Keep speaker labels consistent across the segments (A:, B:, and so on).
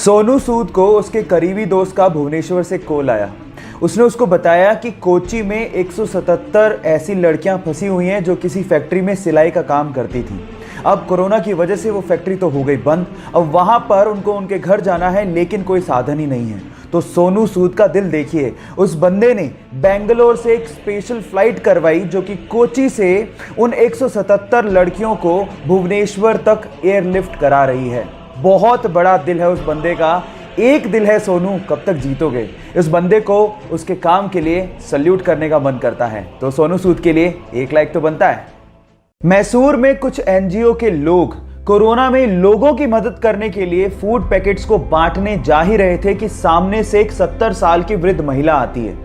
A: सोनू सूद को उसके करीबी दोस्त का भुवनेश्वर से कॉल आया। उसने उसको बताया कि कोची में 177 ऐसी लड़कियां फंसी हुई हैं जो किसी फैक्ट्री में सिलाई का काम करती थी। अब कोरोना की वजह से वो फैक्ट्री तो हो गई बंद। अब वहां पर उनको उनके घर जाना है, लेकिन कोई साधन ही नहीं है। तो सोनू सूद का दिल देखिए, उस बंदे ने बेंगलोर से एक स्पेशल फ्लाइट करवाई जो कि कोची से उन 177 लड़कियों को भुवनेश्वर तक एयरलिफ्ट करा रही है। बहुत बड़ा दिल है उस बंदे का। एक दिल है सोनू, कब तक जीतोगे। इस बंदे को उसके काम के लिए सल्यूट करने का मन करता है। तो सोनू सूद के लिए एक लाइक तो बनता है। मैसूर में कुछ एनजीओ के लोग कोरोना में लोगों की मदद करने के लिए फूड पैकेट्स को बांटने जा ही रहे थे कि सामने से एक 70 साल की वृद्ध महिला आती है।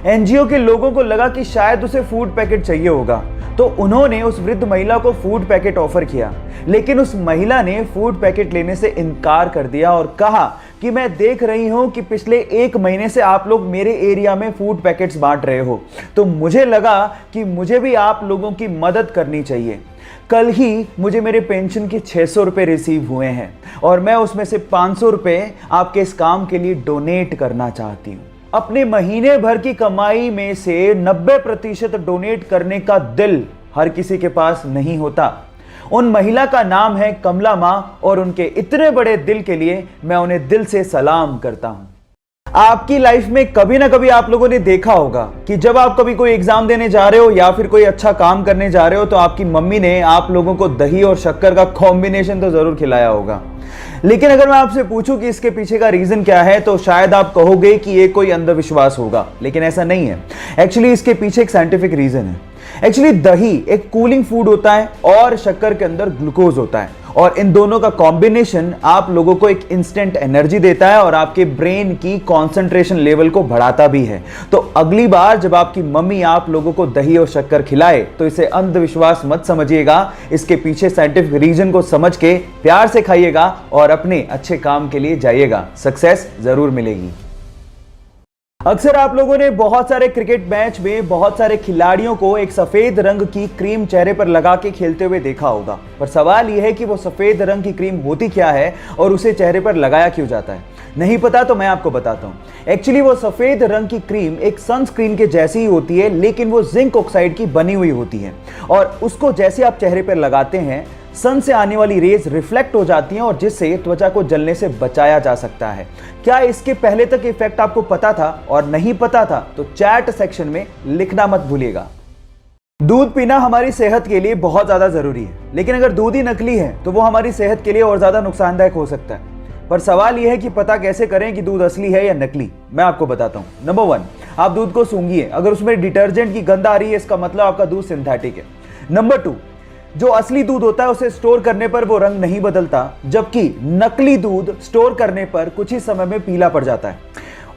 A: एनजीओ के लोगों को लगा कि शायद उसे फूड पैकेट चाहिए होगा, तो उन्होंने उस वृद्ध महिला को फूड पैकेट ऑफर किया, लेकिन उस महिला ने फूड पैकेट लेने से इनकार कर दिया और कहा कि मैं देख रही हूं कि पिछले 1 महीने से आप लोग मेरे एरिया में फूड पैकेट्स बांट रहे हो, तो मुझे लगा कि मुझे भी आप लोगों की मदद करनी चाहिए। कल ही मुझे मेरे पेंशन के 600 रुपये रिसीव हुए हैं और मैं उसमें से 500 रुपये आपके इस काम के लिए डोनेट करना चाहती हूँ। अपने महीने भर की कमाई में से 90% डोनेट करने का दिल हर किसी के पास नहीं होता। उन महिला का नाम है कमला मां और उनके इतने बड़े दिल के लिए मैं उन्हें दिल से सलाम करता हूं। आपकी लाइफ में कभी ना कभी आप लोगों ने देखा होगा कि जब आप कभी कोई एग्जाम देने जा रहे हो या फिर कोई अच्छा काम करने जा रहे हो तो आपकी मम्मी ने आप लोगों को दही और शक्कर का कॉम्बिनेशन तो जरूर खिलाया होगा। लेकिन अगर मैं आपसे पूछूं कि इसके पीछे का रीजन क्या है तो शायद आप कहोगे कि ये कोई अंधविश्वास होगा, लेकिन ऐसा नहीं है। एक्चुअली इसके पीछे एक साइंटिफिक रीजन है। एक्चुअली दही एक कूलिंग फूड होता है और शक्कर के अंदर ग्लूकोज होता है, और इन दोनों का कॉम्बिनेशन आप लोगों को एक इंस्टेंट एनर्जी देता है और आपके ब्रेन की कंसंट्रेशन लेवल को बढ़ाता भी है। तो अगली बार जब आपकी मम्मी आप लोगों को दही और शक्कर खिलाए तो इसे अंधविश्वास मत समझिएगा। इसके पीछे साइंटिफिक रीजन को समझ के प्यार से खाइएगा और अपने अच्छे काम के लिए जाइएगा। सक्सेस जरूर मिलेगी। अक्सर आप लोगों ने बहुत सारे क्रिकेट मैच में बहुत सारे खिलाड़ियों को एक सफेद रंग की क्रीम चेहरे पर लगा के खेलते हुए देखा होगा, पर सवाल यह है कि वो सफेद रंग की क्रीम होती क्या है और उसे चेहरे पर लगाया क्यों जाता है। नहीं पता तो मैं आपको बताता हूं। एक्चुअली वो सफेद रंग की क्रीम एक सनस्क्रीन के जैसी ही होती है, लेकिन वो जिंक ऑक्साइड की बनी हुई होती है और उसको जैसे आप चेहरे पर लगाते हैं सन से आने वाली रेज रिफ्लेक्ट हो जाती हैं और जिससे त्वचा को जलने से बचाया जा सकता है। क्या इसके पहले तक इफेक्ट आपको पता था और नहीं पता था तो चैट सेक्शन में लिखना मत भूलिएगा। दूध पीना हमारी सेहत के लिए बहुत ज्यादा जरूरी है, लेकिन अगर दूध ही नकली है तो वो हमारी सेहत के लिए और ज्यादा नुकसानदायक हो सकता है। पर सवाल यह है कि पता कैसे करें कि दूध असली है या नकली। मैं आपको बताता हूं। नंबर 1, आप दूध को सूंघिए। अगर उसमें डिटर्जेंट की गंध आ रही है इसका मतलब आपका दूध सिंथेटिक है। नंबर 2, जो असली दूध होता है उसे स्टोर करने पर वो रंग नहीं बदलता, जबकि नकली दूध स्टोर करने पर कुछ ही समय में पीला पड़ जाता है।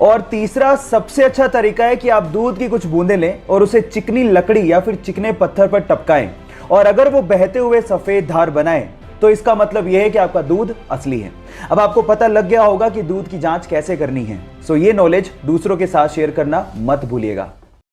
A: और तीसरा सबसे अच्छा तरीका है कि आप दूध की कुछ बूंदें लें और उसे चिकनी लकड़ी या फिर चिकने पत्थर पर टपकाएं, और अगर वो बहते हुए सफेद धार बनाए तो इसका मतलब यह है कि आपका दूध असली है। अब आपको पता लग गया होगा कि दूध की जांच कैसे करनी है। सो ये नॉलेज दूसरों के साथ शेयर करना मत भूलिएगा।